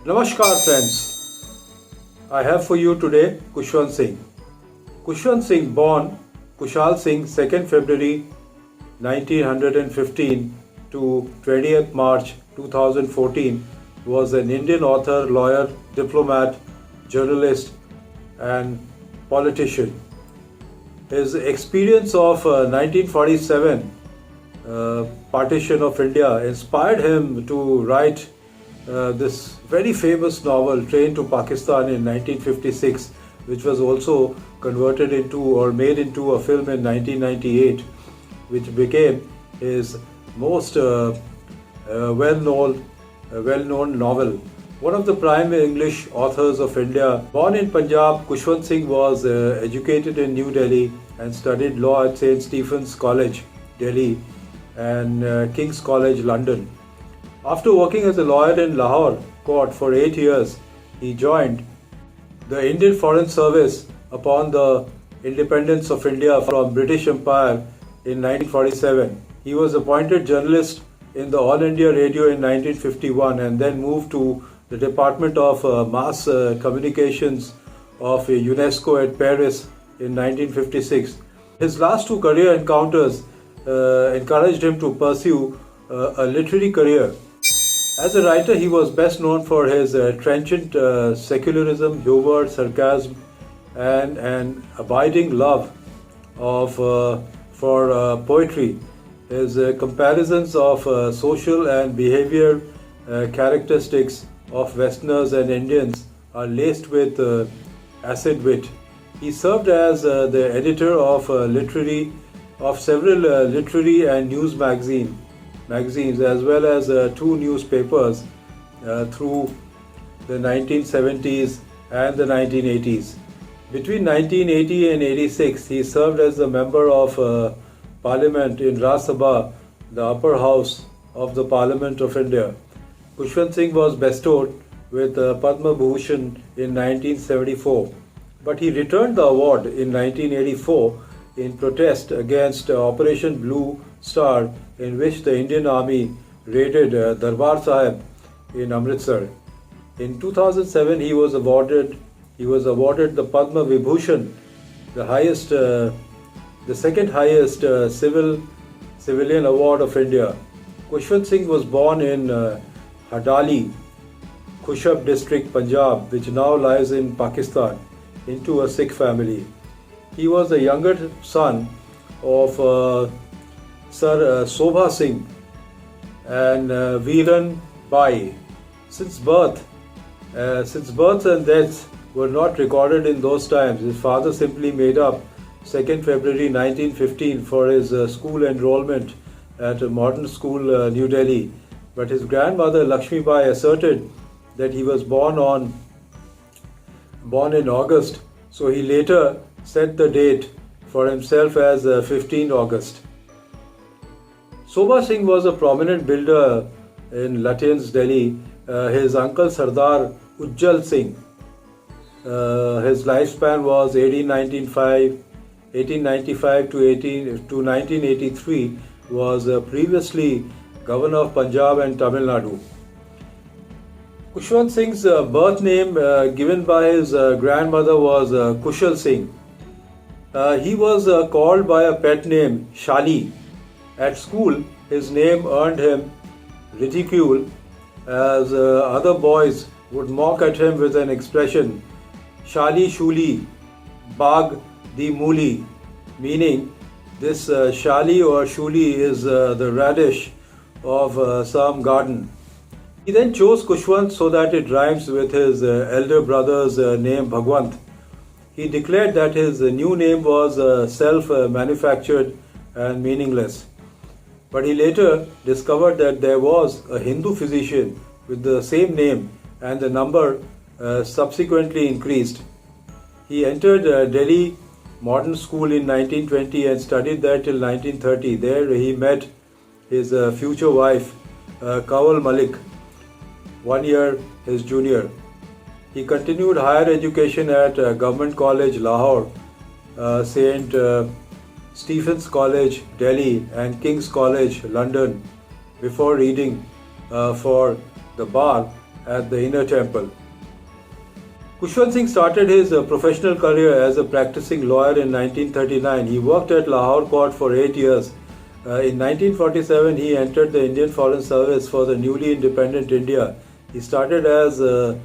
Namaskar friends, I have for you today Khushwant Singh. Khushwant Singh, born Kushal Singh 2nd February 1915 to 20th March 2014, was an Indian author, lawyer, diplomat, journalist and politician. His experience of 1947 partition of India inspired him to write this very famous novel, Train to Pakistan, in 1956, which was also converted into or made into a film in 1998, which became his most well-known novel. One of the prime English authors of India. Born in Punjab, Khushwant Singh was educated in New Delhi and studied law at St. Stephen's College, Delhi, and King's College, London. After working as a lawyer in Lahore court for 8 years, he joined the Indian Foreign Service upon the independence of India from British Empire in 1947. He was appointed journalist in the All India Radio in 1951 and then moved to the Department of Mass Communications of UNESCO at Paris in 1956. His last two career encounters encouraged him to pursue a literary career. As a writer, he was best known for his trenchant secularism, humor, sarcasm, and an abiding love for poetry. His comparisons of social and behavior characteristics of Westerners and Indians are laced with acid wit. He served as the editor of several literary and news magazines, as well as two newspapers through the 1970s and the 1980s. Between 1980 and 86, he served as a member of Parliament in Raj Sabha, the upper house of the Parliament of India. Khushwant Singh was bestowed with Padma Bhushan in 1974, but he returned the award in 1984 in protest against Operation Blue Star, in which the Indian Army raided Darbar Sahib in Amritsar. In 2007, he was awarded the Padma Vibhushan, the second highest civilian award of India. Khushwant Singh was born in Hadali, Khushab district, Punjab, which now lies in Pakistan, into a Sikh family. He was the younger son of Sir Sobha Singh and Veeran Bai. Since birth and death were not recorded in those times, his father simply made up 2nd February 1915 for his school enrollment at a modern school, New Delhi. But his grandmother Lakshmi Bai asserted that he was born in August, so he later set the date for himself as 15 August. Sobha Singh was a prominent builder in Lutyens, Delhi. His uncle Sardar Ujjal Singh, his lifespan was 1895 to 1983, was previously governor of Punjab and Tamil Nadu. Khushwant Singh's birth name given by his grandmother was Kushal Singh. He was called by a pet name, Shali. At school, his name earned him ridicule, as other boys would mock at him with an expression, Shali Shuli, Bag di Muli, meaning this Shali or Shuli is the radish of some garden. He then chose Khushwant so that it rhymes with his elder brother's name Bhagwant. He declared that his new name was self-manufactured and meaningless. But he later discovered that there was a Hindu physician with the same name, and the number subsequently increased. He entered Delhi Modern School in 1920 and studied there till 1930. There he met his future wife, Kawal Malik, 1 year his junior. He continued higher education at Government College, Lahore, St. Stephen's College, Delhi, and King's College, London, before reading for the bar at the Inner Temple. Khushwant Singh started his professional career as a practicing lawyer in 1939. He worked at Lahore Court for 8 years. In 1947, he entered the Indian Foreign Service for the newly independent India. He started as the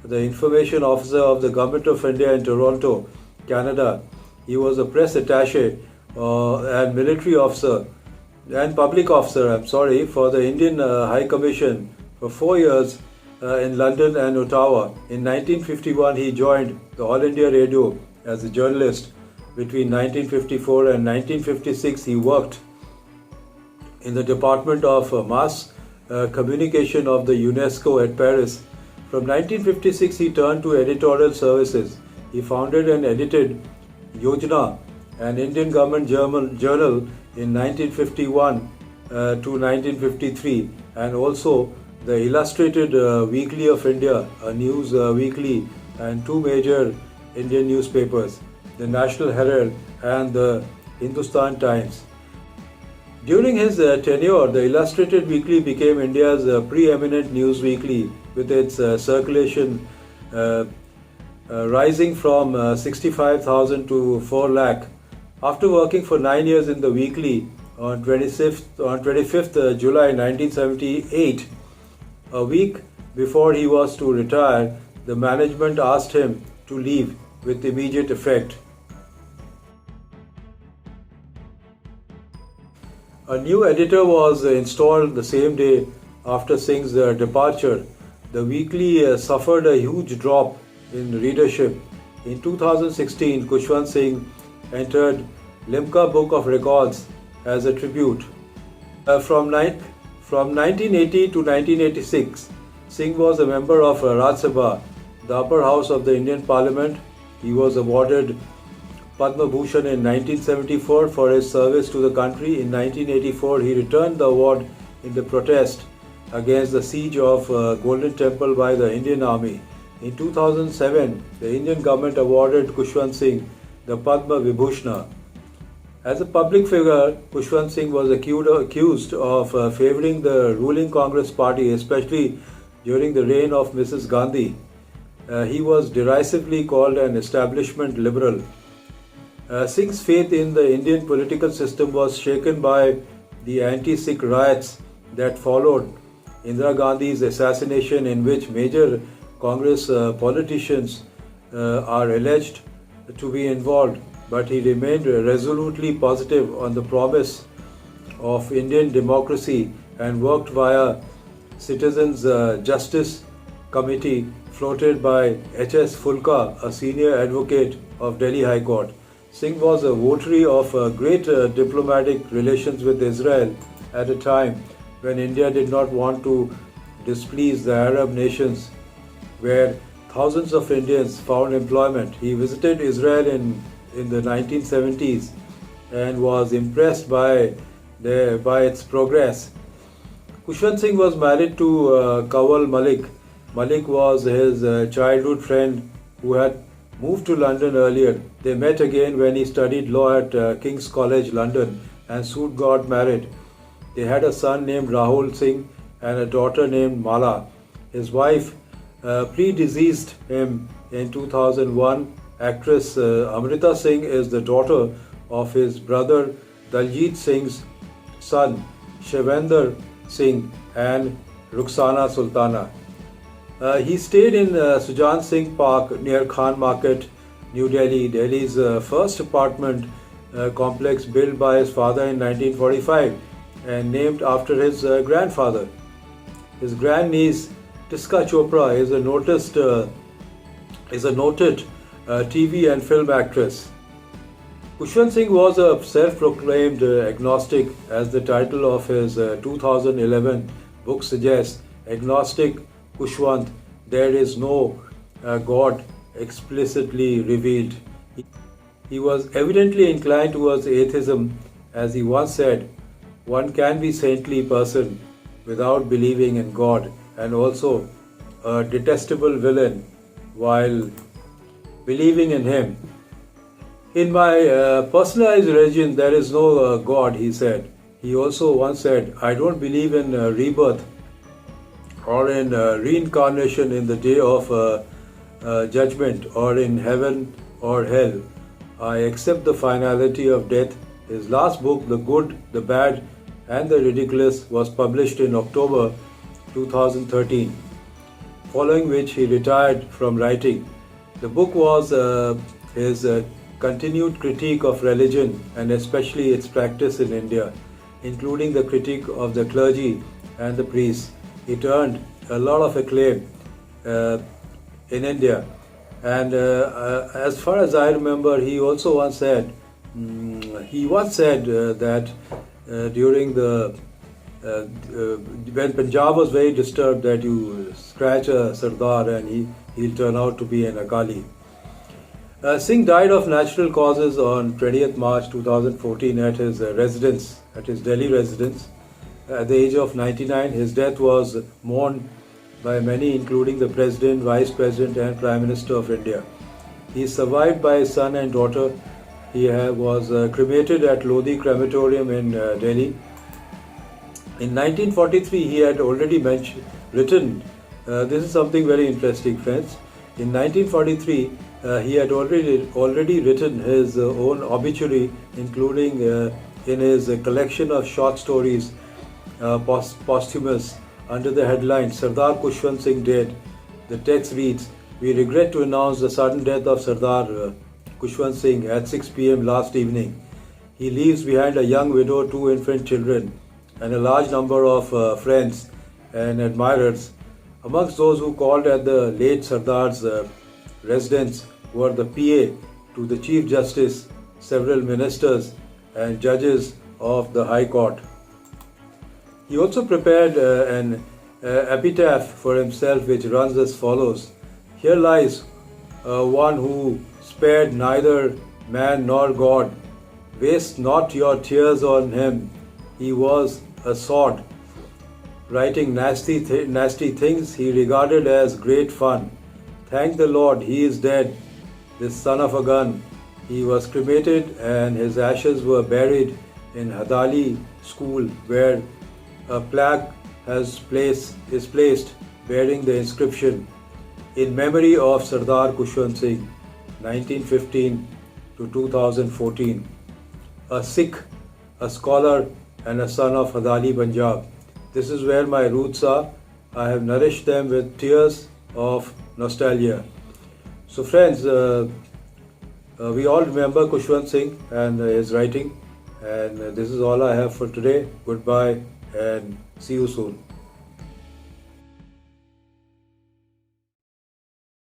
information officer of the Government of India in Toronto, Canada. He was a press attaché and military officer and public officer, for the Indian High Commission for 4 years in London and Ottawa. In 1951, he joined the All India Radio as a journalist. Between 1954 and 1956, he worked in the Department of Mass Communication of the UNESCO at Paris. From 1956, he turned to editorial services. He founded and edited Yojana, an Indian government journal in 1951 to 1953, and also the Illustrated Weekly of India, a news weekly, and two major Indian newspapers, the National Herald and the Hindustan Times. During his tenure, the Illustrated Weekly became India's preeminent news weekly, with its circulation rising from 65,000 to 4 lakh. After working for 9 years in the weekly, on 25th July 1978, a week before he was to retire, the management asked him to leave with immediate effect. A new editor was installed the same day after Singh's departure. The weekly suffered a huge drop in readership. In 2016, Khushwant Singh entered Limca Book of Records as a tribute. From 1980 to 1986, Singh was a member of Rajya Sabha, the upper house of the Indian Parliament. He was awarded Padma Bhushan in 1974 for his service to the country. In 1984, he returned the award in the protest against the siege of Golden Temple by the Indian Army. In 2007, the Indian government awarded Khushwant Singh the Padma Vibhushana. As a public figure, Khushwant Singh was accused of favouring the ruling Congress party, especially during the reign of Mrs. Gandhi. He was derisively called an establishment liberal. Singh's faith in the Indian political system was shaken by the anti-Sikh riots that followed Indira Gandhi's assassination, in which major Congress politicians are alleged to be involved, but he remained resolutely positive on the promise of Indian democracy and worked via Citizens Justice Committee floated by H.S. Fulka, a senior advocate of Delhi High Court. Singh was a votary of great diplomatic relations with Israel at a time when India did not want to displease the Arab nations, where thousands of Indians found employment. He visited Israel in the 1970s and was impressed by its progress. Khushwant Singh was married to Kawal Malik. Malik was his childhood friend who had moved to London earlier. They met again when he studied law at King's College, London, and soon got married. They had a son named Rahul Singh and a daughter named Mala. His wife predeceased him in 2001. Actress Amrita Singh is the daughter of his brother Daljit Singh's son Shivender Singh and Rukhsana Sultana. He stayed in Sujan Singh Park near Khan Market, New Delhi, Delhi's first apartment complex built by his father in 1945 and named after his grandfather. His grandniece Tiska Chopra is a noted TV and film actress. Khushwant Singh was a self-proclaimed agnostic, as the title of his 2011 book suggests. Agnostic Khushwant, there is no God explicitly revealed. He was evidently inclined towards atheism, as he once said, one can be saintly person without believing in God, and also a detestable villain while believing in him. In my personalized religion, there is no God, he said. He also once said, I don't believe in rebirth. or in reincarnation in the day of judgment, or in heaven or hell. I accept the finality of death. His last book, The Good, the Bad, and the Ridiculous, was published in October 2013, following which he retired from writing. The book was his continued critique of religion and especially its practice in India, including the critique of the clergy and the priests. It earned a lot of acclaim in India. And as far as I remember, he also once said, that during the when Punjab was very disturbed, that you scratch a Sardar and he'll turn out to be an Akali. Singh died of natural causes on 20th March 2014 at his residence, at his Delhi residence, at the age of 99. His death was mourned by many, including the President, Vice President and Prime Minister of India. He is survived by his son and daughter. He was cremated at Lodi Crematorium in Delhi. In 1943, he had already written, this is something very interesting, friends. In 1943, he had already written his own obituary, including in his collection of short stories, posthumous, under the headline Sardar Khushwant Singh dead. The text reads, "We regret to announce the sudden death of Sardar Khushwant Singh at 6 p.m. last evening. He leaves behind a young widow, 2 infant children, and a large number of friends and admirers. Amongst those who called at the late Sardar's residence were the PA to the Chief Justice, several ministers and judges of the High Court." He also prepared an epitaph for himself, which runs as follows: "Here lies one who spared neither man nor God. Waste not your tears on him. He was a sod, writing nasty things he regarded as great fun. Thank the Lord, he is dead, this son of a gun." He was cremated and his ashes were buried in Hadali School, where a plaque is placed bearing the inscription, "In memory of Sardar Khushwant Singh, 1915 to 2014, a Sikh, a scholar and a son of Hadali, Punjab. This is where my roots are. I have nourished them with tears of nostalgia." So friends, we all remember Khushwant Singh and his writing, and this is all I have for today. Goodbye and see you soon.